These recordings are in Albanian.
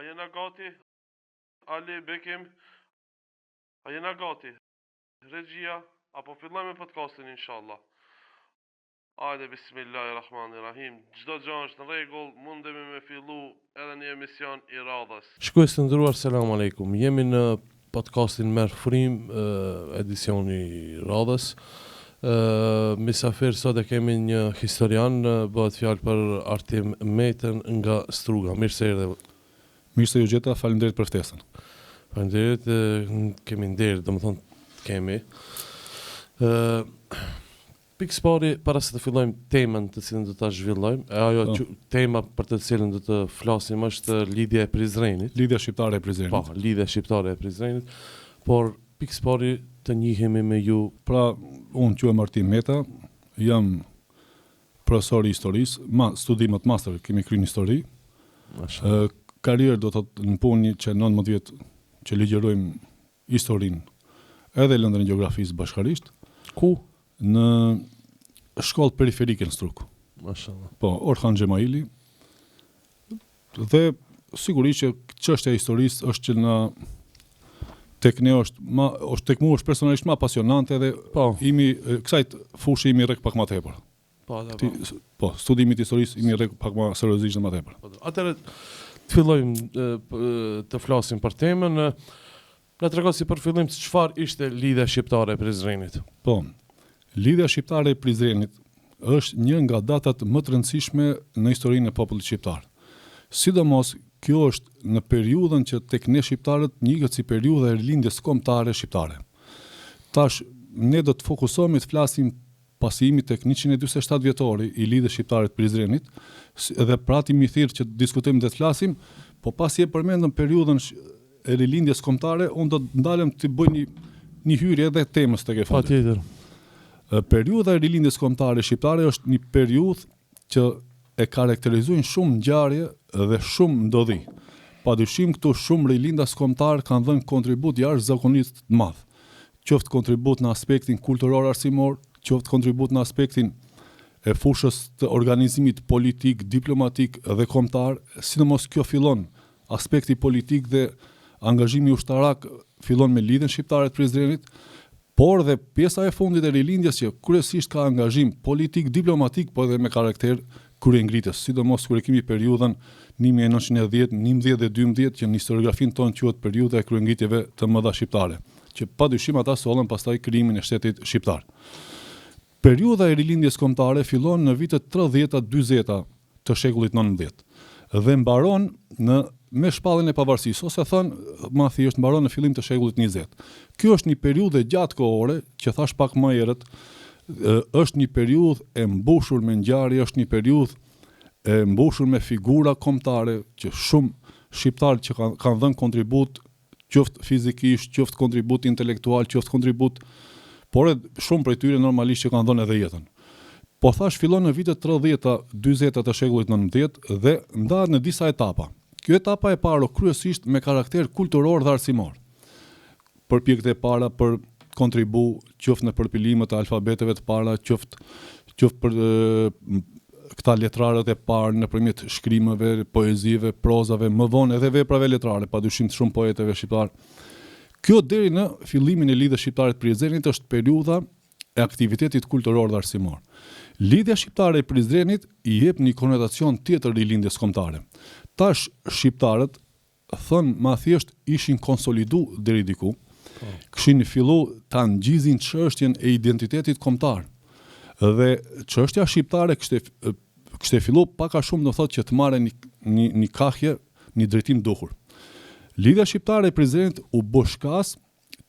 A jena gati? Ali Bekim, a jena gati? Regjia, apo fillojmë me podcastin inshallah. Hajde, bismillahirrahmanirrahim. Çdo gjë është në rregull, mundemi me fillu edhe një emision i radhës. Shkues të nderuar, selam aleikum. Jemi në podcastin Merr Frim, edicioni i radhës. Misafir sot e kemi një historian, bëhet fjalë për Artim Metën nga Struga. Mirë se erdhe. Mirë se ju gjeta, faleminderit për ftesën. Faleminderit, kemi nderë, domethënë kemi. Pikë pari, para se të fillojmë temën të cilën do ta zhvillojmë, tema për të cilën do të flasim është lidhja e Prizrenit. Lidhja shqiptare e Prizrenit. Po, lidhja shqiptare e Prizrenit. Por pikë pari të njihemi me ju. Pra, unë quhem Artim Meta, jam profesor i historisë, studimet master, kemi kryer histori. Karrierë do të thotë në punë që 19 vjet që ligjerojmë historinë edhe lëndën e gjeografisë bashkërisht. Ku? Në shkollë periferike në Strug. Mashallah. Po, Orhan Xhemaili. Dhe sigurisht që çështja e historisë është që na tek ne është tek mua është personalisht më apasionante dhe kësaj fushë imi rrek pak më tepër. Po, studimi i historisë imi rrek pak më seriozisht më tepër. Atëherë fillojmë të flasim për temën. Na tregon si për fillim çfarë ishte lidhja shqiptare e Prizrenit. Po. Lidhja shqiptare e Prizrenit është një nga datat më të rëndësishme në historinë e popullit shqiptar. Sidomos kjo është në periudhën që tek ne shqiptarët njihet si periudha e rilindjes kombëtare shqiptare. Tash ne do të fokusohemi të flasim pasimi tek 147 vjetori i lidhjes shqiptare të Prizrenit, edhe prati mi thirr që diskutojmë dhe të flasim, po pasi e përmendëm periudhën e rilindjes kombëtare, unë do të ndalem të bëj një hyrje edhe temës tek e fundit. Patjetër. Periudha e rilindjes kombëtare shqiptare është një periudhë që e karakterizojnë shumë ngjarje dhe shumë ndodhi. Padyshim këtu shumë rilindas kombëtar kanë dhënë kontribut jashtëzakonisht të madh. Qoftë kontribut në aspektin kulturor arsimor, qoftë kontribut në aspektin e fushës të organizimit politik, diplomatik dhe kombëtar, sidomos kjo fillon aspekti politik dhe angazhimi ushtarak fillon me lidhjen shqiptare të Prizrenit, por dhe pjesa e fundit e rilindjes që kryesisht ka angazhim politik, diplomatik, po edhe me karakter kryengritës, sidomos kur e kemi periudhën 1910, 11 dhe 12 që në historiografinë tonë quhet periudha e kryengritjeve të mëdha shqiptare, që padyshim ata sollën pastaj krijimin e shtetit shqiptar. Periudha e rilindjes kombëtare fillon në vitet 30-40 të shekullit 19 dhe mbaron me shpalljen e pavarësisë, ose thënë më thjesht mbaron në fillim të shekullit 20. Kjo është një periudhë gjatë kohore, që thash pak më herët, është një periudhë e mbushur me ngjarje, është një periudhë e mbushur me figura kombëtare që shumë shqiptarë që kanë dhënë kontribut, qoftë fizikisht, qoftë kontribut intelektual, qoftë kontribut, por edhe shumë prej tyre normalisht që kanë dhënë edhe jetën. Po thash fillon në vitet 30-40 të shekullit 19 dhe ndahet në disa etapa. Kjo etapa e parë kryesisht me karakter kulturor dhe arsimor. Përpjekjet e para për kontribu qoftë në përpilimet e alfabeteve të para, qoftë për këta letrarët e parë nëpërmjet shkrimeve, poezive, prozave, më vonë edhe veprave letrare, padyshim të shumë poetëve shqiptar. Kjo deri në fillimin e lidhjes shqiptare të Prizrenit është periudha e aktivitetit kulturor dhe arsimor. Lidhja shqiptare e Prizrenit i jep një konotacion tjetër rilindjes kombëtare. Tash shqiptarët thënë më thjesht ishin konsolidu deri diku, kishin fillu ta ngjizin çështjen e identitetit kombëtar. Dhe çështja shqiptare kishte fillu pak a shumë do thotë që të marrë një kahje, një drejtim duhur. Lidhja shqiptare e Prizrenit u bë shkas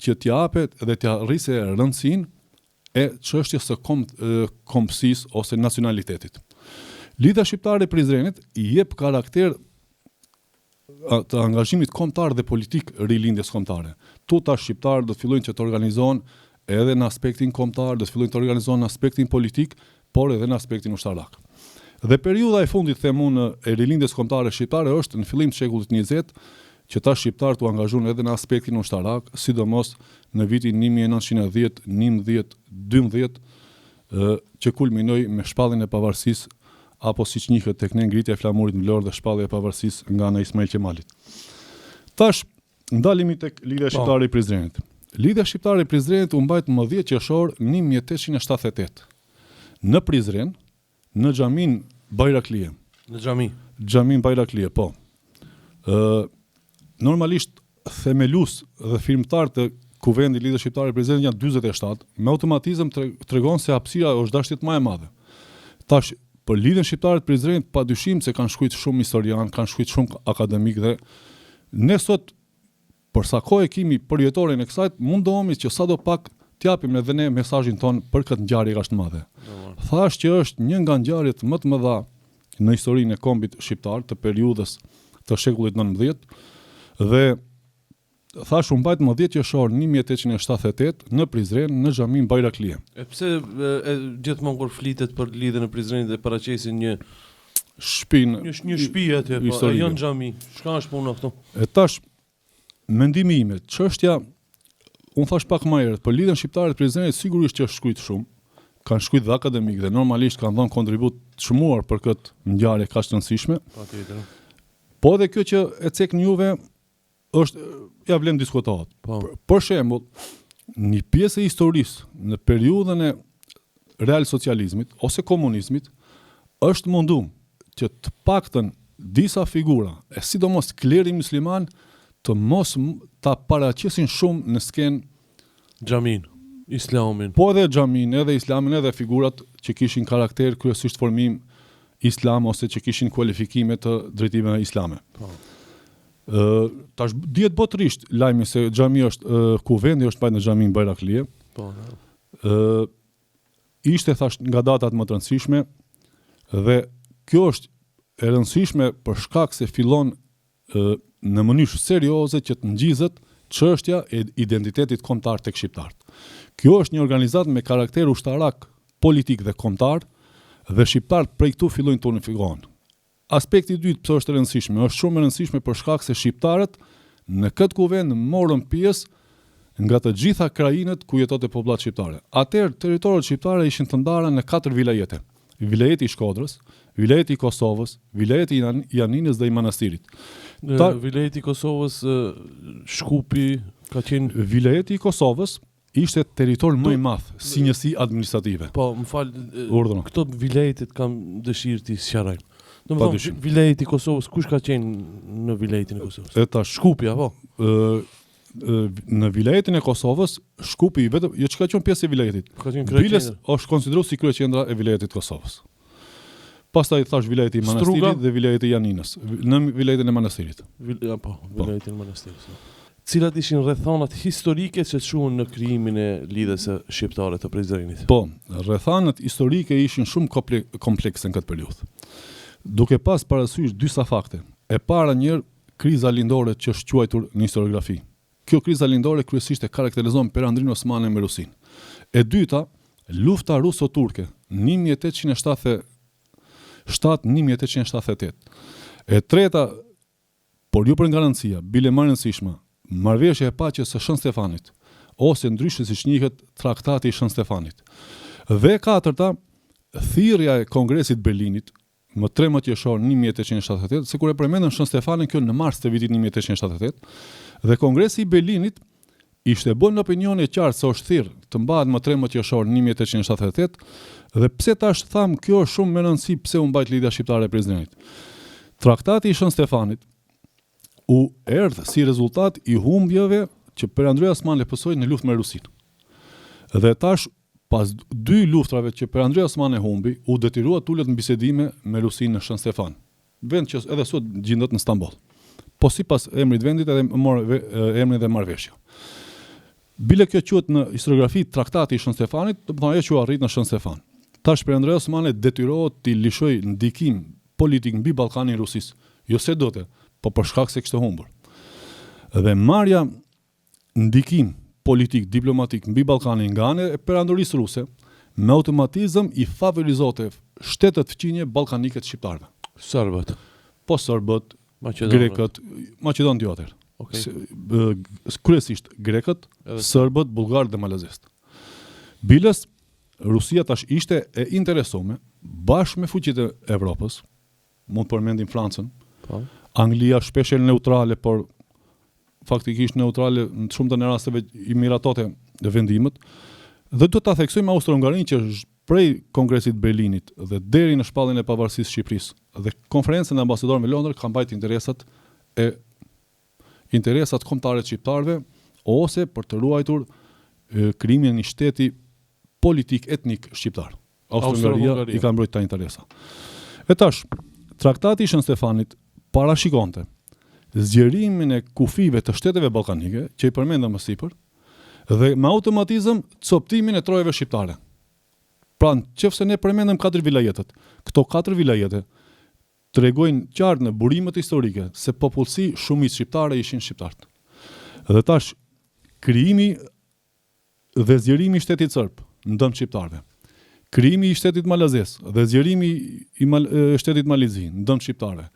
që t'ia japet dhe t'ia rrisë rëndësinë e çështjes së kombësisë ose nacionalitetit. Lidhja shqiptare e Prizrenit i jep karakter të angazhimit kombëtar dhe politik rilindjes kombëtare. Tuta shqiptarë do të fillojnë që të organizohen edhe në aspektin kombëtar, do të fillojnë të organizohen në aspektin politik, por edhe në aspektin ushtarak. Dhe periudha e fundit themun e rilindjes kombëtare shqiptare është në fillim të shekullit 20, që ta shqiptarët u angazhuan edhe në aspektin ushtarak, sidomos në vitin 1910, 11, 12, që kulminoi me shpalljen e pavarësisë apo siç njihet tek ne ngritja e flamurit në Vlorë dhe shpallja e pavarësisë nga ana e Ismail Qemalit. Tash ndalemi tek Lidhja Shqiptare e Prizrenit. Lidhja Shqiptare e Prizrenit u mbajt më 10 qershor 1878 në Prizren, në xhamin Bayraklie. Në xhami. Xhamin Bayraklie, po. Normalisht themelus dhe firmtar të Kuvendi i Lidhjes Shqiptare e Prizrenit janë 47, me automatizëm tregon se hapësira është dashjet më e madhe. Tash për Lidhjen Shqiptare të Prizrenit padyshim se kanë shkruajtur shumë historian, kanë shkruajtur shumë akademik dhe ne sot për sa kohë kemi përjetorin e kësaj, mundohemi që sadopak t'japim edhe ne mesazhin ton për këtë ngjarje kaq të madhe. Thash që është një nga ngjarjet më të mëdha në historinë e kombit shqiptar të periudhës të shekullit 19 dhe thash u mbajt më 10 qershor 1878 në Prizren në xhamin Bayraklie. E pse gjithmonë kur flitet për lidhjen e Prizrenit dhe paraqesin një shtëpinë, një shtëpi atje, po jo në xhami. Çka është puna këtu? E tash mendimi im, çështja unë thash pak më herët, për lidhjen shqiptare të Prizrenit sigurisht që është shkruajtur shumë, kanë shkruajtur dhe akademik dhe normalisht kanë dhënë kontribut të çmuar për këtë ngjarje kaq të rëndësishme. Patjetër. Po edhe kjo që e cek në Juve është ja vlen diskutohet. Po. Për shembull, një pjesë e historisë në periudhën e real socializmit ose komunizmit është munduar që të paktën disa figura, e sidomos kleri musliman, të mos ta paraqesin shumë në skenë Xhamin, Islamin. po edhe xhamin, edhe islamin, edhe figurat që kishin karakter kryesisht formim islam ose që kishin kualifikime të drejtimeve islame. Po. Tash dihet botërisht lajmi se xhami është kuvendi është bajt në xhamin Bayraklie. Po. Ishte thash nga datat më të rëndësishme dhe kjo është e rëndësishme për shkak se fillon në mënyrë serioze që të ngjizet çështja e identitetit kombëtar tek shqiptarët. Kjo është një organizatë me karakter ushtarak, politik dhe kombëtar dhe shqiptarët prej këtu fillojnë të unifikohen. Aspekti i dytë pse është e rëndësishme, është shumë e rëndësishme për shkak se shqiptarët në këtë kuvend morën pjesë nga të gjitha krajinët ku jetonte popullat shqiptare. Atëherë territoret shqiptare ishin të ndara në 4 vilajete. Vilajeti i Shkodrës, vilajeti i Kosovës, vilajeti i Janinës dhe i Manastirit. Vilajeti i Kosovës, Shkupi ka qenë. Vilajeti i Kosovës ishte territor më i madh si njësi administrative. Po, më fal, Urdhëro. këto vilajetet kam dëshirë ti sqaroj. Padyshim. Vilajeti i Kosovës, kush ka qenë në vilajetin e Kosovës? E tash Shkupi apo? Në vilajetin e Kosovës, Shkupi vetëm jo çka qenë pjesë e vilajetit. Ka qenë Biles kryeqendër. është konsideruar si kryeqendra e vilajetit të Kosovës. Pastaj thash vilajeti i Manastirit dhe vilajeti i Janinës, në vilajetin e Manastirit. Po, vilajetin e Manastirit. Cilat ishin rrethonat historike që çuan në krijimin e lidhjes së shqiptare të Prizrenit? Po, rrethanat historike ishin shumë komplekse në këtë periudhë. Duke pas parasysh disa fakte. E para njëherë kriza lindore që është quajtur në historiografi. Kjo kriza lindore kryesisht e karakterizon Perandrin Osmane me Rusin. E dyta, lufta ruso-turke 1877-1878. E treta, por ju për nga rëndësia, bile më rëndësishme, marrëveshja e paqes së Shën Stefanit, ose ndryshe siç njihet Traktati i Shën Stefanit. Dhe e katërta, thirrja e Kongresit Berlinit më 13 qershor 1878, se kur e përmendën Shën Stefanin kjo në mars të vitit 1878, dhe Kongresi i Berlinit ishte bën në opinion e qartë se është thirr të mbahet më 13 qershor 1878, dhe pse tash tham kjo është shumë me rëndësi pse u mbajt lidhja shqiptare e Prizrenit. Traktati i Shën Stefanit u erdhë si rezultat i humbjeve që Perandri Osmani lëpësoi në luftë me Rusinë. Dhe tash pas 2 luftrave që Perandri Osmani humbi, u detyrua tulet në bisedime me Rusinë në Shën Stefan, vend që edhe sot gjendet në Stamboll. Po sipas emrit vendit edhe emrin dhe marrëveshja. Bile kjo quhet në historiografi Traktati i Shën Stefanit, do të thonë ajo që u arrit në Shën Stefan. Tash Perandri Osmani detyrohet të lishoj ndikim politik mbi Ballkanin Rusisë, jo se dote, po për shkak se kishte humbur. Dhe marrja ndikim politik, diplomatik mbi Ballkanin nga ana e perandorisë ruse, me automatizëm i favorizonte shtetet fqinje ballkanike të shqiptarëve. Serbët, Po serbët, Maqedonët. grekët, Maqedonët jo atëherë. Okej. Kryesisht grekët, serbët, bullgarët dhe malazesët. Biles Rusia tash ishte e interesuar bashkë me fuqitë e Evropës, mund të përmendim Francën, Po. Anglia shpesh neutrale, por faktikisht neutrale në të shumtën e rasteve i miratote dhe vendimet, dhe do ta theksojmë Austro-Hungarinë që prej Kongresit Berlinit dhe deri në shpalljen e pavarësisë së Shqipërisë dhe konferencën e ambasadorëve në Londër ka mbajtur interesat kombëtare të shqiptarëve ose për të ruajtur krijimin e një shteti politik etnik shqiptar. Austro-Hungaria i ka mbrojtur ta interesa. E tash, traktati i Shën Stefanit parashikonte zgjerimin e kufive të shteteve ballkanike, që i përmendëm më sipër, dhe me automatizëm coptimin e trojeve shqiptare. Pra, nëse ne përmendëm 4 vilajetet, këto 4 vilajete tregojnë qartë në burimet historike se popullsi shumicë shqiptare ishin shqiptarët. Dhe tash krijimi dhe zgjerimi i shtetit serb në dëm shqiptarëve. Krijimi i shtetit malazes dhe zgjerimi i shtetit malizi në dëm shqiptarëve.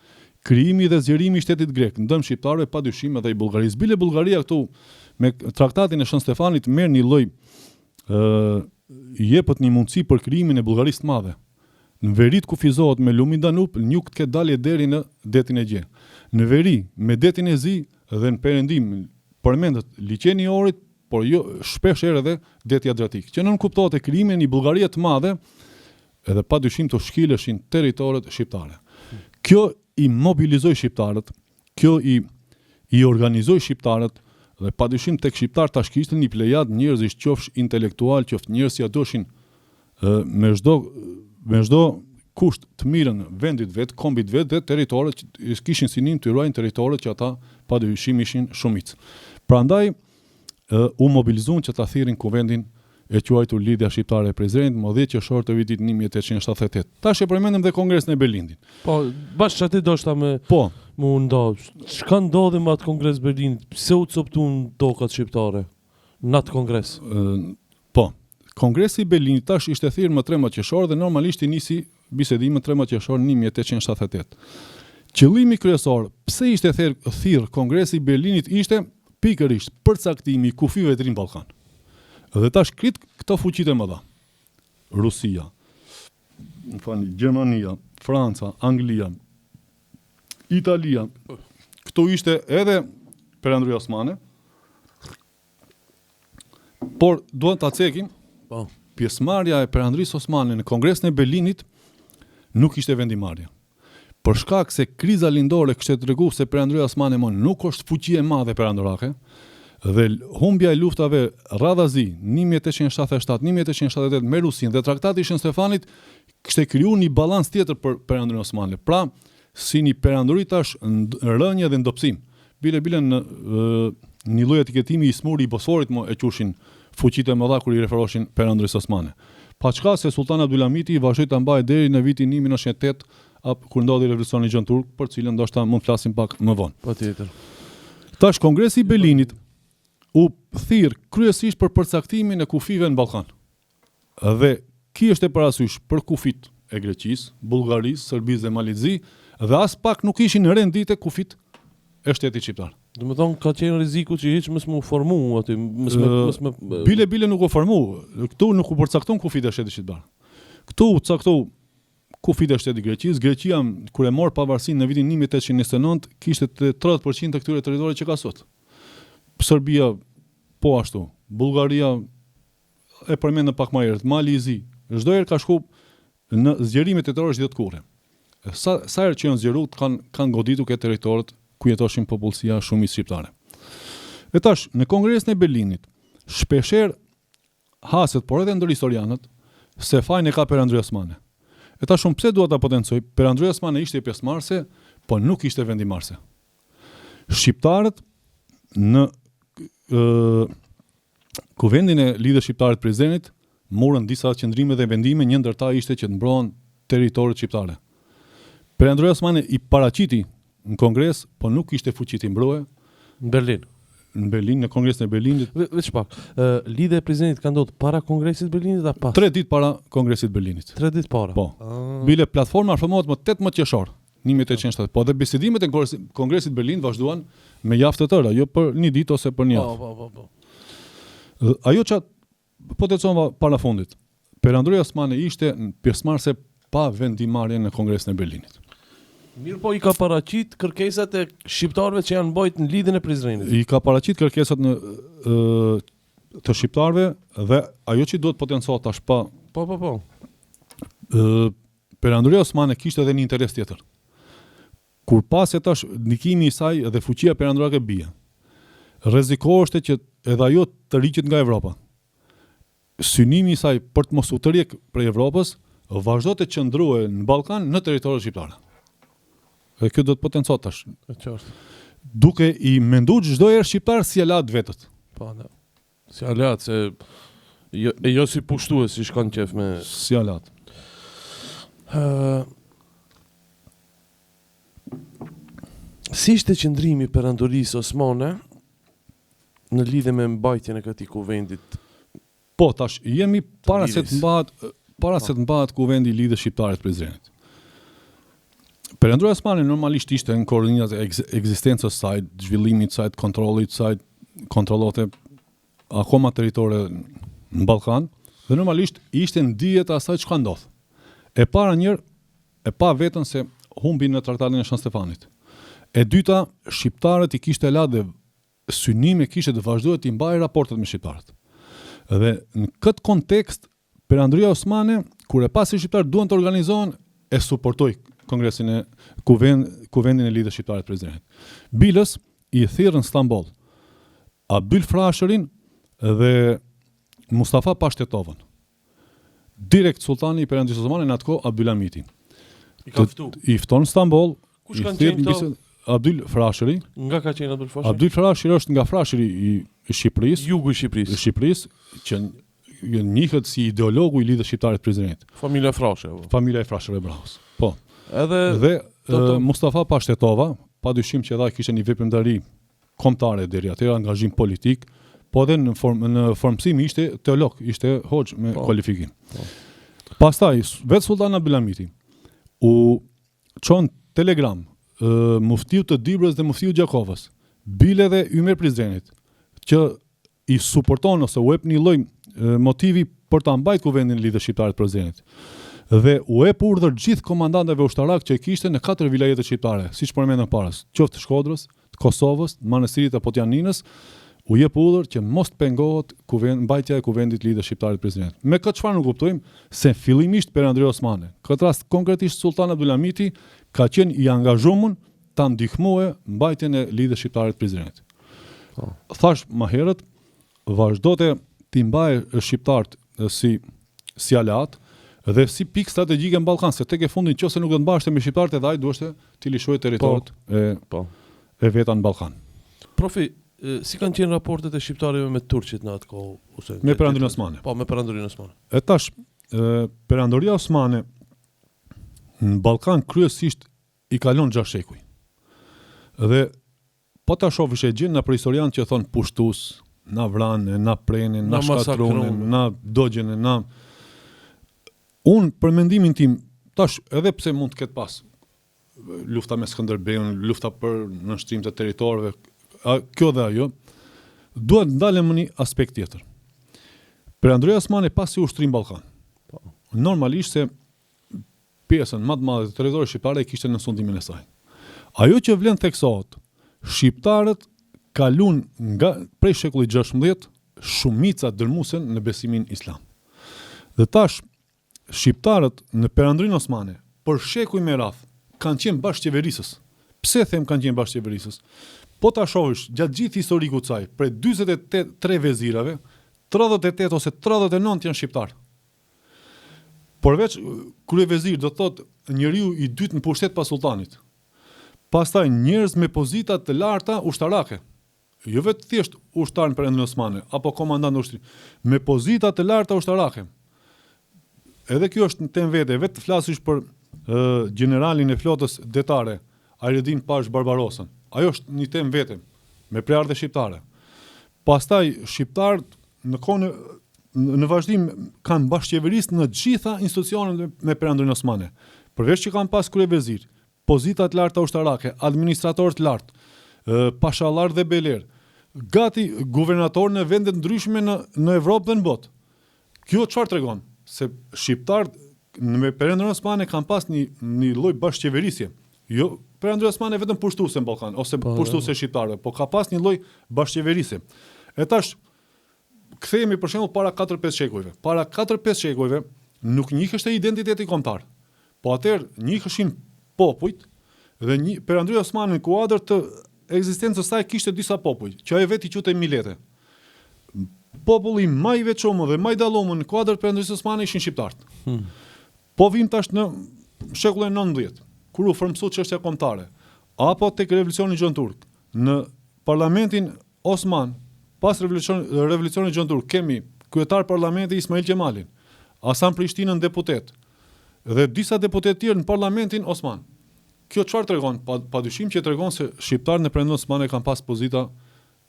Krijimi dhe zgjerimi i shtetit grek në dëm shqiptarëve, padyshim edhe i Bullgarisë. Bile Bullgaria këtu me traktatin e Shën Stefanit merr një lloj jepet një mundësi për krijimin e Bullgarisë të madhe. Në veri të kufizohet me lumin Danub, në jug të ketë dalje deri në detin e Gje. Në veri me detin e Zi dhe në perëndim përmendet liçeni i Orit, por jo shpesh herë edhe deti Adriatik. Që nën kuptohet e krijimi një Bullgarie të madhe, edhe padyshim të shkileshin territoret shqiptare. Kjo i mobilizoi shqiptarët, kjo i organizoi shqiptarët, dhe padyshim tek shqiptar tash kishte një plejad njerëzish qofsh intelektual, qoftë njerëz që doshin me çdo kusht të mirën vendit vet, kombit vet dhe territoret që kishin synim të ruajnë territoret që ata padyshim ishin shumicë. Prandaj u mobilizuan që ta thirrin kuvendin e quajtur Lidhja Shqiptare e Prizrenit më 10 qershor të vitit 1878. Tash e përmendëm dhe Kongresin e Berlinit. Po, bashkë aty doshta me mu ndodh. Çka ndodhi me atë Kongres Berlinit? Pse u coptuan tokat shqiptare në atë kongres? Po, Kongresi i Berlinit tash ishte thirrë më 13 qershor dhe normalisht i nisi bisedimi 13 qershor 1878. Qëllimi kryesor, pse ishte thirrë Kongresi i Berlinit ishte pikërisht përcaktimi i kufive të rinë Ballkan. Dhe tash këto fuqitë e mëdha. Rusia, Gjermania, Franca, Anglia, Italia. Këto ishte edhe Perandria Osmane. Por duhet ta cekim, pjesëmarrja e Perandrisë Osmane në Kongresin e Berlinit nuk ishte vendimarrje. Për shkak se kriza lindore kishte treguar se Perandria Osmane nuk është fuqi e madhe perandorake, dhe humbja e luftave radhazi 1877-1878 me Rusin dhe traktati i Shën Stefanit kishte krijuar një balans tjetër për Perandrinë Osmane. Pra, si një perandori tash rënje dhe ndopsim. Bile në një lloj etiketimi i smuri i Bosforit e qurshin fuqitë e mëdha kur i referoheshin Perandrisë Osmane. Pa çka se Sultan Abdulhamiti vazhdoi ta mbajë deri në vitin 1908 kur ndodhi revolucioni gjën turk, për cilën ndoshta mund të flasim pak më vonë. Patjetër. Tash Kongresi i Berlinit u thirr kryesisht për përcaktimin e kufive në Ballkan. Dhe ki është e parasysh për kufit e Greqisë, Bullgarisë, Serbisë dhe Malizi, dhe as pak nuk ishin rendite kufit e shtetit shqiptar. Do të thonë ka qenë rreziku që hiç mos më formu aty, bile nuk u formu. Këtu nuk u përcakton kufit e shtetit shqiptar. Këtu u caktou kufit e shtetit Greqisë. Greqia kur e mor pavarësinë në vitin 1829 kishte 30% të këtyre territorëve që ka sot. Serbia po ashtu, Bullgaria e përmendëm pak më herët, Malizi, çdo herë ka shku në zgjerimet territorësh të kurrë. Sa herë që janë zgjeruar kanë goditur këto territorët ku jetoshin popullsia shumicë shqiptare. E tash në Kongresin e Berlinit shpeshherë haset, por edhe ndër historianët, se fajin e ka Perandria Osmane. E tash pse dua ta potencoj, Perandria Osmane ishte pjesëmarrëse, po nuk ishte vendimarrëse. Shqiptarët në kuvendin e Lidhjes Shqiptare të Prizrenit morën disa qëndrime dhe vendime, një ndër ta ishte që të mbrohen territoret shqiptare. Perandria Osmane i paraqiti në Kongres, po nuk ishte fuqi të mbrohej në Berlin. Në Berlin, në Kongresin e Berlinit. Veç pak. Lidhja e Prizrenit ka ndodhur para Kongresit të Berlinit apo pas? 3 ditë para Kongresit të Berlinit. 3 ditë para. Po. Bile platforma formohet më 18 qershor 1870. Po dhe bisedimet e Kongresit të Berlinit vazhduan me javë të tëra, jo për një ditë ose për një javë. Po. Ajo që potencova para fundit. Perandria Osmane ishte pjesëmarrëse pa vendimarrjen në Kongresin e Berlinit. Mirë po i ka paraqit kërkesat e shqiptarëve që janë mbajtur në lidhjen e Prizrenit. I ka paraqit kërkesat të shqiptarëve dhe ajo që duhet potencohet tash pa Po. Perandoria Osmane kishte edhe një interes tjetër. Kur pasi tash ndikimi i saj dhe fuqia perandorake bie, rrezikoheshte që edhe ajo të riqet nga Evropa. Synimi i saj për të mos u tërheq prej Evropës vazhdo të qëndruhe në Ballkan në territorin shqiptar. Dhe kjo do të potencohet tash. E qartë. Duke i menduar çdo herë shqiptar si alat vetët. Po, da. Si alat se jo si pushtues si shkon qef me Si alat. Si ishte qëndrimi i perandorisë osmane në lidhje me mbajtjen e këtij kuvendit? Po, tash jemi para se lidhjes. të mbahet kuvendi i lidhjes shqiptare të Prizrenit. Perandoria Osmane normalisht ishte në koordinat e ekzistencës së saj, zhvillimit të saj, kontrollit të saj, kontrollote akoma territore në Ballkan dhe normalisht ishte në dijet e asaj çka ndodh. E para njërë, e pa vetën se humbi në traktatin e San Stefanit. E dyta, shqiptarët i kishte la dhe synime kishte të vazhdojë të mbajë raportet me shqiptarët. Dhe në këtë kontekst, Perandoria Osmane, kur e pasi shqiptarët duan të organizohen, e suportoi Kongresin e Kuvendin e Lidhjes Shqiptare të Prizrenit. Bilës i thirrën në Stamboll Abyl Frashërin dhe Mustafa Pashtetovën. Direkt sultani i Perandisë Osmane në atë kohë Abyl Hamitin. I fton në Stamboll. Kush kanë qenë këto? Abyl Frashëri. Nga ka qenë Abyl Frashëri? Abyl Frashëri është nga Frashëri i Shqipërisë. Jugu i Shqipërisë. Që njihet si ideologu i Lidhjes Shqiptare të Prizrenit. Familja Frashë. Familja e Frashëve Brahos. Po. Edhe Mustafa Pastetova, padyshim që edhe kishte një veprimtari kombëtare deri atëherë, angazhim politik, po edhe në formësim ishte teolog, ishte hoxh me kualifikim. Pastaj vetë sultan Abyl Hamiti u çon telegram muftiu të Dibrës dhe muftiu Gjakovës, bile dhe Ymer Prizrenit, që i suporton ose u jep një lloj motivi për ta mbajtur kuvendin e Lidhjes Shqiptare të Prizrenit. Dhe u jep urdhër gjithë komandantëve ushtarak që kishte në 4 vilajete shqiptare, siç përmendëm paras, qoftë Shkodrës, të Kosovës, të Manastirit apo të Janinës, u jep urdhër që mos të pengohet mbajtja e kuvendit të Lidhjes Shqiptare të Prizrenit. Me këtë çfarë nuk kuptojmë se fillimisht Perandoria Osmane, këtë rast konkretisht Sultan Abyl Hamiti, ka qenë i angazhuar ta ndihmojë mbajtjen e Lidhjes Shqiptare të Prizrenit. Thash më herët, vazhdote t'i mbajë shqiptarët si alat dhe si pikë strategjike në Ballkan, se tek e fundit nëse nuk do të mbaheshte me shqiptarët edhe ai duheshte t'i lishojë territorit e veta në Ballkan. Profi, si kanë qenë raportet e shqiptarëve me turqit në atë kohë? Me Perandorinë Osmane. Po, me Perandorinë Osmane. E tash, Perandoria Osmane në Ballkan kryesisht i kalon 6 shekuj. Dhe po ta shohësh e gjën na për historianë që thon pushtues, na vranë, na prenin, na shkatruan, na dogjen, na unë për mendimin tim, tash edhe pse mund të ketë pas lufta me Skënderbeun, lufta për nënshtrim të territorëve, kjo dhe ajo, duhet ndalem në një aspekt tjetër. Perandoria Osmane pasi ushtrim Ballkan. Normalisht se pjesën më të madhe të territorit shqiptar e kishte në sundimin e saj. Ajo që vlen theksohet, shqiptarët kalun nga prej shekullit 16 shumica dërmuesen në besimin islam. Dhe tash shqiptarët në Perandorinë Osmane për shekuj me radh kanë qenë bashkëqeverisës. Pse them kanë qenë bashkëqeverisës? Po ta shohësh gjatë gjithë historikut të saj, prej 43 vezirave, 38 ose 39 janë shqiptar. Përveç kryevezir do thotë njeriu i dytë në pushtet pas sultanit. Pastaj njerëz me pozita të larta ushtarake. Jo vetë thjesht ushtar në Perandorinë Osmane apo komandant ushtri, me pozita të larta ushtarake. Edhe kjo është në temë vete, vetë të flasish për generalin e flotës detare, Ajredin Pash Barbarosën. Ajo është një temë vete, me prejardhje shqiptare. Pastaj shqiptarët në vazhdim kanë bashkëqeverisë në gjitha institucionet me Perandorinë Osmane. Përveç që kanë pas kryevezir, pozita të larta ushtarake, administrator të lartë, pashallar dhe beler, gati guvernator në vende ndryshme në Evropë dhe në botë. Kjo çfarë tregon? Se shqiptarët në Perëndin Osmane kanë pas një lloj bashkëqeverisje. Jo, Perëndin Osmane vetëm pushtuese në Ballkan ose pushtuese shqiptarëve, po ka pas një lloj bashkëqeverisje. E tash kthehemi për shembull para 4-5 shekujve. Para 4-5 shekujve nuk njiheshte identiteti kombëtar. Po atëherë njiheshin popujt dhe Perëndin Osmane në kuadër të ekzistencës së saj kishte disa popull, që ai vetë i quhte milete. Populli më i veçuar dhe më i dalluar në kuadër të Perëndisë Osmane ishin shqiptarët. Po vim tash në shekullin 19, kur u formsua çështja kombëtare, apo tek revolucioni Gjon Turk. Në parlamentin Osman, pas revolucionit Gjon Turk, kemi kryetar parlamenti Ismail Gjemalin, Hasan Prishtinën deputet dhe disa deputet tjerë në parlamentin Osman. Kjo çfarë tregon? Padyshim që tregon se shqiptarët në Perëndin Osmane kanë pas pozita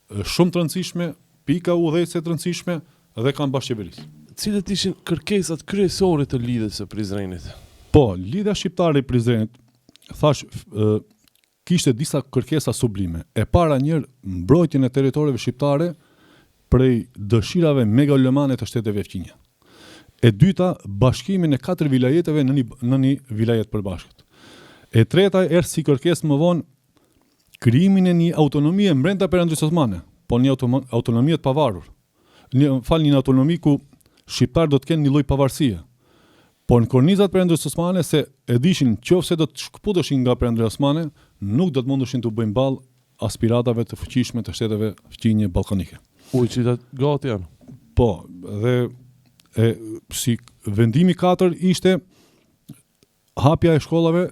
shumë të rëndësishme, pika udhëheqëse të rëndësishme dhe kanë bashkëqeverisë. Cilët ishin kërkesat kryesore të lidhjes së Prizrenit? Po, lidhja shqiptare e Prizrenit, thash, kishte disa kërkesa sublime. E para njërë, mbrojtjen e territoreve shqiptare prej dëshirave megalomane të shteteve fqinje. E dyta, bashkimin e 4 vilajeteve në një vilajet përbashkët. E treta, erë si kërkesë më vonë, krijimin e një autonomie brenda Perëndisë Osmane, po një autonomie të pavarur. Një autonomi ku shqiptarët do të kenë një lloj pavarësie. Po në kornizat Perëndisë Osmane se e dishin qofse do të shkputeshin nga Perëndia Osmane, nuk do të mundeshin të bëjnë ballë aspiratave të fuqishme të shteteve fqinje ballkanike. Ujqitat gati janë. Po, dhe si vendimi 4 ishte hapja e shkollave,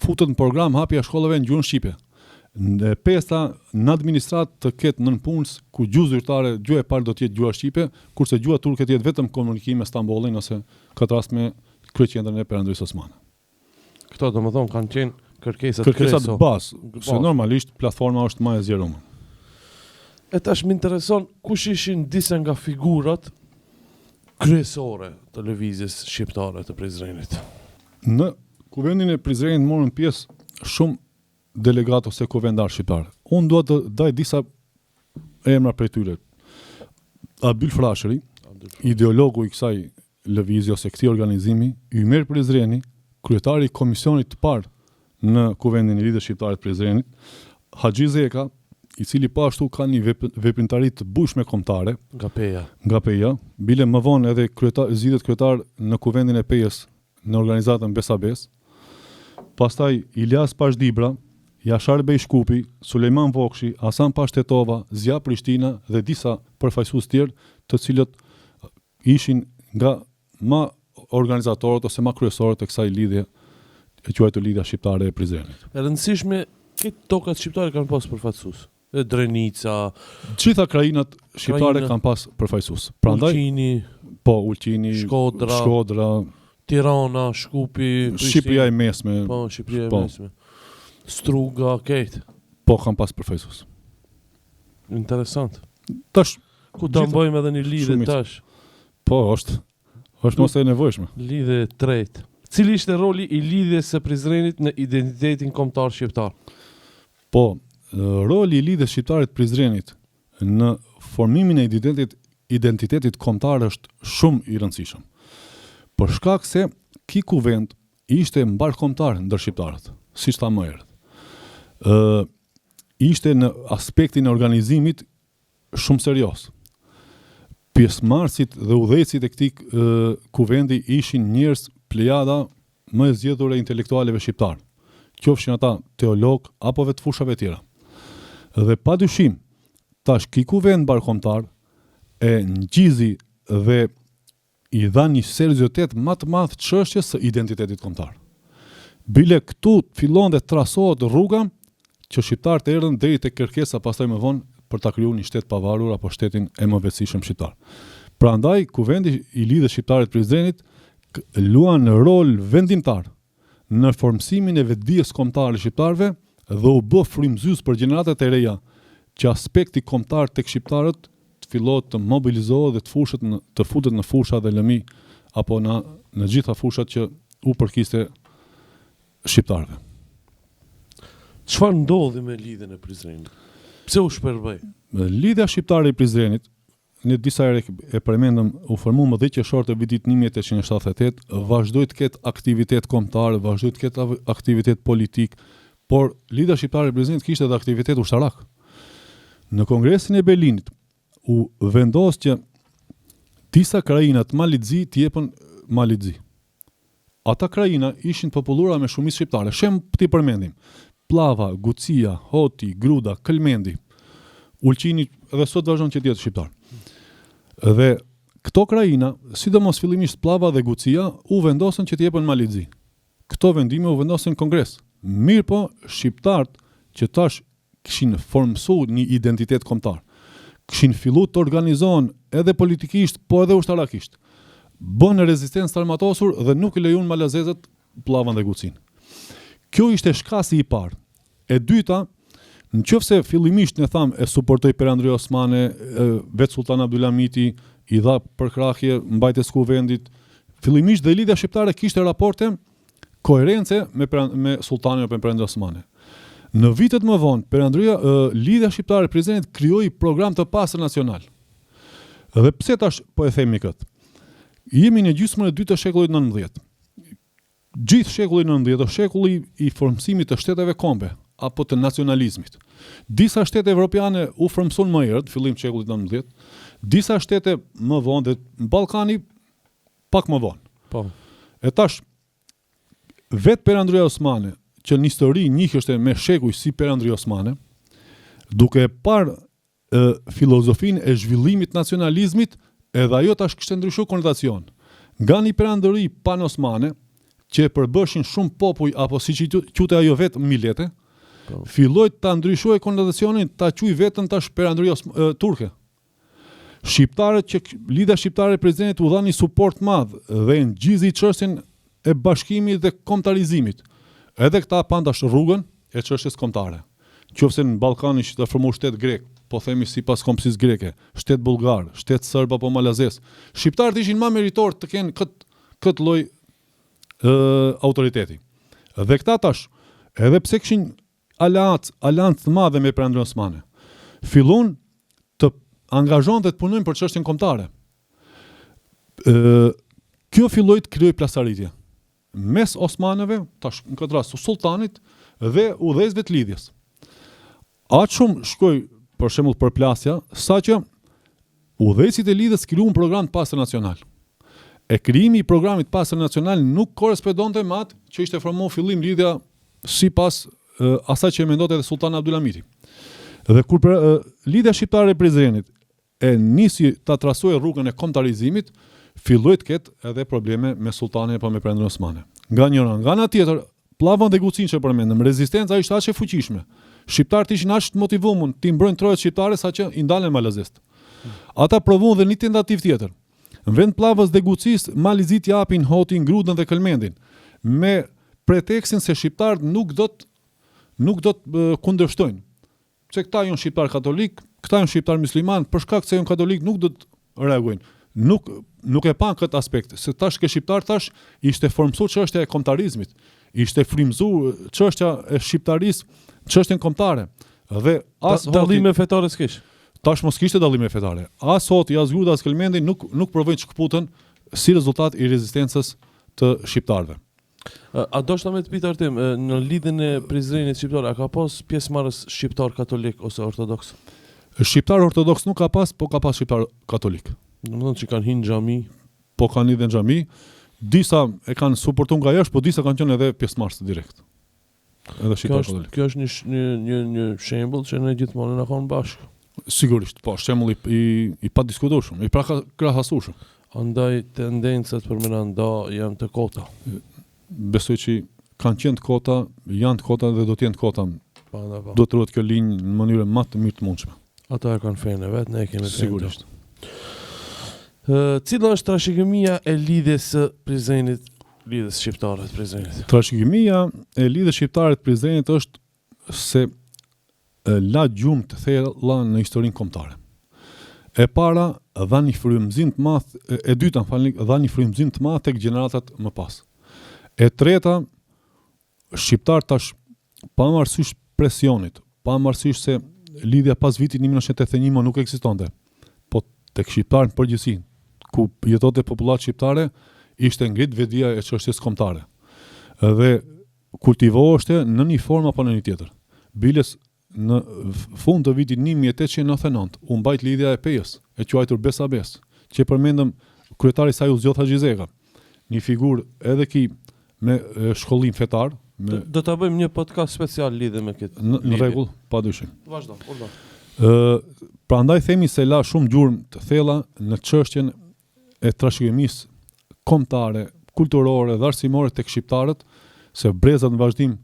futët në program hapja e shkollave në gjuhën shqipe. Në pesta në administrat të ketë nënpunës ku gjuhë zyrtare, gjuhë e parë do të jetë gjuha shqipe, kurse gjuha turke të jetë vetëm komunikim me Stambollin ose këtë rast me kryeqendrën e Perëndisë Osmane. Këto domethënë kanë qenë kërkesat kryesore. Bazë, se normalisht platforma është më e zgjeruar. E tash më intereson kush ishin disa nga figurat kryesore të lëvizjes shqiptare të Prizrenit. Në kuvendin e Prizrenit morën pjesë shumë delegat ose kuvendar shqiptar. Unë dua të daj disa emra prej tyre. Abyl Frashëri, ideologu i kësaj lëvizje ose këtij organizimi, Ymer Prizreni, kryetari i komisionit të parë në kuvendin e lidhjes shqiptare të Prizrenit, Haxhi Zeka, i cili po ashtu ka një veprimtari të bujshme kombëtare, nga Peja, bile më vonë edhe zgjidhet kryetar në kuvendin e Pejës në organizatën Besabes. Pastaj Ilyas Pashdibra, Jashar Bej Shkupi, Sulejman Vokshi, Hasan Pashtetova, Zia Prishtina dhe disa përfaqësues tjerë, të cilët ishin nga ma organizatorët ose ma kryesorët e kësaj lidhje, e quajtur lidhja shqiptare e Prizrenit. E rëndësishme, këtë tokat shqiptare kanë pas përfaqësues. Drenica, gjitha krajinat shqiptare kanë pas përfaqësues. Prandaj Ulqini, Shkodra, Tirana, Shkupi, Shqipëria e Mesme. Po, Shqipëria e Mesme. Struga, këtë. Po kanë pas përfaqësues. Interesant. Tash ku ta bëjmë edhe një lidhje tash. Po, është mos e nevojshme. Lidhje e tretë. Cili ishte roli i lidhjes së Prizrenit në identitetin kombëtar shqiptar? Po, roli i lidhjes shqiptare të Prizrenit në formimin e identitetit kombëtar është shumë i rëndësishëm. Për shkak se ky kuvend ishte mbarkombëtar ndër shqiptarët, siç tha më herët. Ishte në aspektin e organizimit shumë serioz. Pjesëmarrësit dhe udhëheqësit e këtij kuvendi ishin njerëz plejada më e zgjedhur e intelektualëve shqiptar, qofshin ata teolog apo vetë fushave tjera. Dhe padyshim, tash ky kuvend mbarkombëtar e ngjizi dhe i dha një seriozitet më të madh çështjes së identitetit kombëtar. Bile këtu fillon dhe trasohet rruga që shqiptarët erdhën deri tek kërkesa pastaj më vonë për ta krijuar një shtet pavarur apo shtetin e mëvetësishëm shqiptar. Prandaj kuvendi i lidhjes shqiptare të Prizrenit luan rol vendimtar në formësimin e vetdijes kombëtare shqiptarëve dhe u bë frymëzues për gjeneratat e reja që aspekti kombëtar tek shqiptarët të fillohet të mobilizohet dhe të futet në fusha dhe lëmi apo në gjitha fushat që u përkiste shqiptarëve. Çfarë ndodhi me lidhjen e Prizrenit? Pse u shpërbëi? Lidhja shqiptare e Prizrenit në disa herë e përmendëm, u formu më 10 qershor të vitit 1878, vazhdoi të ketë aktivitet kombëtar, vazhdoi të ketë aktivitet politik, por Lidhja Shqiptare e Prishtinës kishte edhe aktivitet ushtarak. Në Kongresin e Berlinit u vendos që disa krajina të Malizzi t'i jepën Malizzi. Ata krajina ishin populluara me shumicë shqiptare. Shem ti përmendim: Pllava, Gucia, Hoti, Gruda, Këlmendi, Ulqini dhe sot vazhdon që të jetë shqiptar. Dhe këto krajina, sidomos fillimisht Pllava dhe Gucia, u vendosën që të jepen Malizzi. Këto vendime u vendosën në Kongres. Mirë po, shqiptarët që tash kishin formsuar një identitet kombëtar, kishin filluar të organizohen edhe politikisht, po edhe ushtarakisht, bën rezistencë të armatosur dhe nuk i lejuan malazezët Pllavan dhe Gucin. Kjo ishte shkasi i parë. E dyta, nëse fillimisht ne tham e suportoi Perandri Osmane, vetë Sultan Abdulhamiti i dha përkrahje mbajtjes kuvendit, fillimisht dhe Lidhja Shqiptare kishte raporte koherence me Sultanin apo Perandri Osmane. Në vitet më vonë, Lidhja Shqiptare e Prizrenit krijoi program të pastër nacional. Dhe pse tash po e themi këtë? Jemi në gjysmën e dytë të shekullit 19. Gjithë shekulli 19 është shekulli i formësimit të shteteve kombe apo të nacionalizmit. Disa shtete evropiane u formsuan më herët, fillim të shekullit 19, disa shtete më vonë dhe Ballkani pak më vonë. Po. E tash vetë Perandria Osmane, që në histori njiheshte me shekuj si Perandri Osmane, duke parë filozofinë e zhvillimit nacionalizmit, edhe ajo tash kishte ndryshuar konotacion. Nga një perandëri pan-osmane, që e përbëshin shumë popuj, apo si që quhet ajo vetë milete, filloi ta ndryshojë konotacionin, ta quaj vetën tash perandëri turke. Shqiptarët që Lidhja Shqiptare e Prizrenit u dha një suport madh dhe ngjizi çështjen e bashkimit dhe kombëtarizimit. Edhe këta pan tash rrugën e çështjes kombëtare. Qofse në Ballkan ishte të formuar shtet grek, po themi sipas kompisë greke, shtet bullgar, shtet serb apo malazes. Shqiptarët ishin më meritor të kenë këtë lloj autoriteti. Dhe këta tash, edhe pse kishin aleancë të madhe me Perandrin Osmane, fillon të angazhohen dhe të punojnë për çështjen kombëtare. Kjo filloi të krijojë plasaritje mes osmanëve, tash në këtë rast sultanit dhe udhëzëve të lidhjes. Aq shumë shkoi për shembull përplasja, saqë udhëzësit e lidhjes krijuan program të pastër nacional. E krijimi i programit të pastër nacional nuk korrespondonte me atë që ishte formuar fillim lidhja sipas asaj që mendonte edhe Sultani Abdulhamiti. Dhe kur Lidhja Shqiptare e Prizrenit e nisi ta trasojë rrugën e kombëtarizimit, filloi të ketë edhe probleme me Sultanin apo me Perandrin Osmane. Nga ana tjetër, Pllavan dhe Gucin që përmendëm, rezistenca ishte aq e fuqishme. Shqiptarët ishin aq të motivuar të mbrojnë trojet shqiptare saqë i ndalen malazest. Ata provuan dhe një tentativë tjetër. Në vend Pllavës dhe Gucis, Malizit japin Hotin, Grudën dhe Këlmendin, me pretekstin se shqiptarët nuk do të kundërshtojnë. Se këta janë shqiptar katolik, këta janë shqiptar musliman, për shkak se janë katolik nuk do të reagojnë. Nuk e pan këtë aspekt, se tash ke shqiptar tash ishte formsuar çështja e kombëtarizmit, ishte frymzuar çështja e shqiptarisë, çështjen kombëtare. Dhe as dallime fetare s'kish. Tash mos kishte dallime fetare. As Hoti, as Gruda, as Këlmendi nuk provojnë çkputën si rezultat i rezistencës të shqiptarëve. A do shta me të pitë Artim, në lidhjen e Prizrenit shqiptar, a ka pas pjesëmarrës shqiptar katolik ose ortodoks? Shqiptar ortodoks nuk ka pas, po ka pas shqiptar katolik. Domethënë që kanë hinë xhami, po kanë lidhën në xhami, disa e kanë suportuar nga jashtë, po disa kanë qenë edhe pjesëmarrës direkt. Edhe shqiptar katolik. Kjo është një shembull që ne gjithmonë na kanë bashkë. Sigurisht, po, shembull i pa diskutueshëm, i pa krahasueshëm. Andaj tendencat për më nda janë të kota. Besoj që kanë qenë të kota, janë të kota dhe do të jenë të kota. Do të ruhet kjo linjë në mënyrë më të mirë të mundshme. Ata e kanë fenë vet, ne kemi fenë. Sigurisht. Cila është trashëgimia e lidhjes së Prizrenit, lidhjes shqiptare të Prizrenit? Trashëgimia e lidhjes shqiptare të Prizrenit është se la gjumë të thella në historinë kombëtare. E para dha një frymëzim të madh, e dyta, dha një frymëzim të madh tek gjeneratat më pas. E treta, shqiptar tash pavarësisht presionit, pavarësisht se lidhja pas vitit 1981 nuk ekzistonte, po tek shqiptarët në përgjithësi, ku jetonte popullatë shqiptare, ishte ngrit vetdia e çështjes kombëtare. Dhe kultivoheshte në një formë apo në një tjetër. Biles në fund të vitit 1899 u mbajt lidhja e Pejës, e quajtur Besabes, që përmendëm kryetari i saj u zgjodh Haxhizeka, një figurë edhe ki me shkollim fetar. Do ta bëjmë një podcast special lidhe me këtë. Në rregull, padyshim. Vazhdo, urdhë. Prandaj themi se la shumë gjurmë të thella në çështjen e trashëgimisë kombëtare, kulturore dhe arsimore tek shqiptarët, se brezat në vazhdim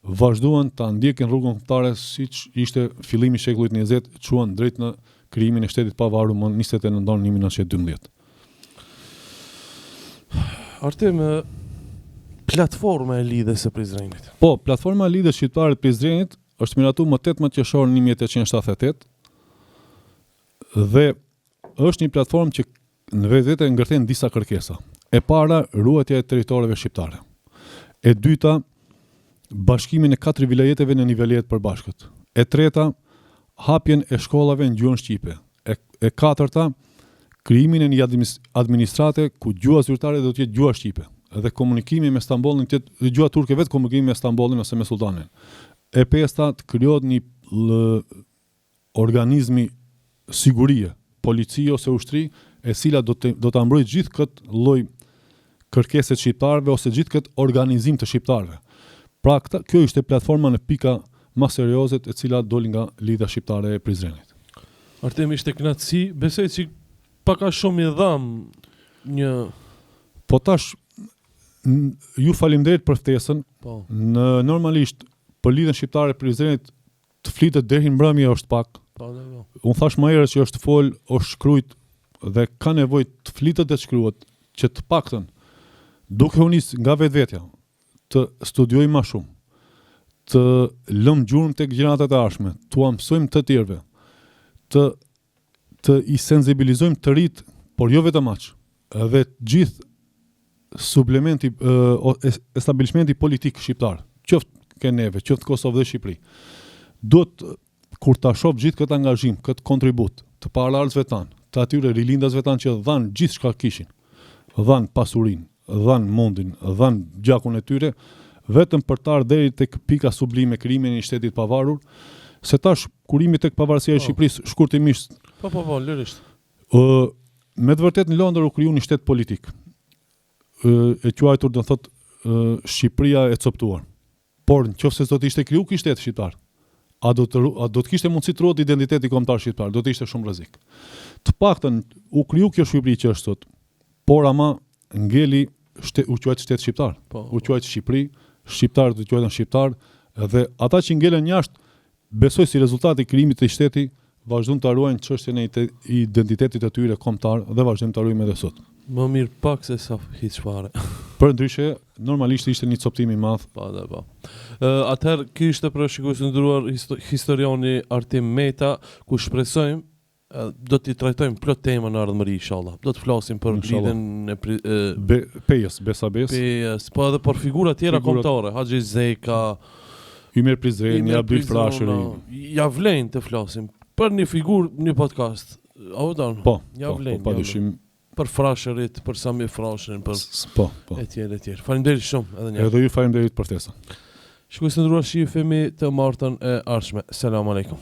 vazhduan ta ndjekin rrugën kombëtare siç ishte fillimi i shekullit 20, çuan drejt në krijimin e shtetit pavarur më 29 nëntor 1912. Artim, platforma e lidhjes së Prizrenit. Po, platforma e lidhjes shqiptare të Prizrenit është miratuar më 18 qershor 1878 dhe është një platformë që në vetvete ngërthen disa kërkesa. E para, ruajtja e territoreve shqiptare. E dyta, bashkimin e 4 vilajeteve në niveljet përbashkët. E treta, hapjen e shkollave në gjuhën shqipe. E katërta, krijimin e një administrate ku gjuha zyrtare do të jetë gjuha shqipe dhe komunikimi me Stambollin të jetë gjuha turke vetë komunikimi me Stambollin ose me sultanin. E pesta, të krijohet një organizmi sigurie, policie ose ushtri, e cila do ta mbrojë gjithë këtë lloj kërkese të shqiptarëve ose gjithë këtë organizim të shqiptarëve. Pra kjo ishte platforma në pika më serioze e cila doli nga lidhja shqiptare e Prizrenit. Artem, ishte kënaqësi, besoj që pak a shumë i dham një. Po tash ju faleminderit për ftesën. Po. Normalisht për lidhjen shqiptare e Prizrenit të flitet deri në mbrëmje është pak. Po. Unë thash më herët që është fol, është shkruajt dhe ka nevojë të flitet dhe të shkruhet që të paktën duke u nis nga vetvetja të studiojmë më shumë, të lëm gjurmë tek gjërat e ardhshme, t'u mësojmë të tjerëve, të i sensibilizojmë të rit, por jo vetëm aq, edhe gjithë suplementi establishmenti politik shqiptar, qoftë ke neve, qoftë Kosovë dhe Shqipëri, duhet kur ta shoh gjithë këtë angazhim, këtë kontribut të paraardhësve tanë, të atyre rilindasve tanë që dhanë gjithë çka kishin, dhanë pasurinë, dhanë mundin, dhanë gjakun e tyre, vetëm për të ardhur deri tek pika sublime krijimin e një shtetit pavarur, se tash kurimi tek pavarësia e Shqipërisë shkurtimisht. Po, lirisht. Me të vërtetë në Londër u kriju një shtet politik. E quajtur do thotë Shqipëria e coptuar. Por nëse do të ishte kriju ky shtet shqiptar, a do të kishte mundësi të ruhet identiteti kombëtar shqiptar, do të ishte shumë rrezik. Të paktën u kriju kjo Shqipëri që është sot, por ama ngeli u quajt shtet shqiptar. Po. U quajt Shqipëri, shqiptarët u quajtën shqiptar dhe ata që ngelen jashtë besoj si rezultati i krijimit të shteti vazhdojnë të ruajnë çështjen e identitetit të tyre kombëtar dhe vazhdojmë të ruajmë edhe sot. Më mirë pak se sa hiç fare. Përndryshe, normalisht ishte një coptim i madh. Po. Atëherë ky ishte për shikuesin e nderuar historiani Artim Meta, ku shpresojmë do t'i trajtojmë plot tema në ardhmëri inshallah. Do të flasim për lidhjen e Pejës, Besabes. Pejës, po edhe për figura tjera kombëtare, Haxhizeka, Ymer Prizreni, Abdyl Frashëri. Ja vlen të flasim për një figurë, një podcast. Po, ja vlen. Po, padyshim. Për Frashërit, për Sami Frashërin, për po. Etj. Faleminderit shumë edhe një. Edhe ju faleminderit për ftesën. Shikues të nderuar, shihemi të martën e ardhshme. Selam aleikum.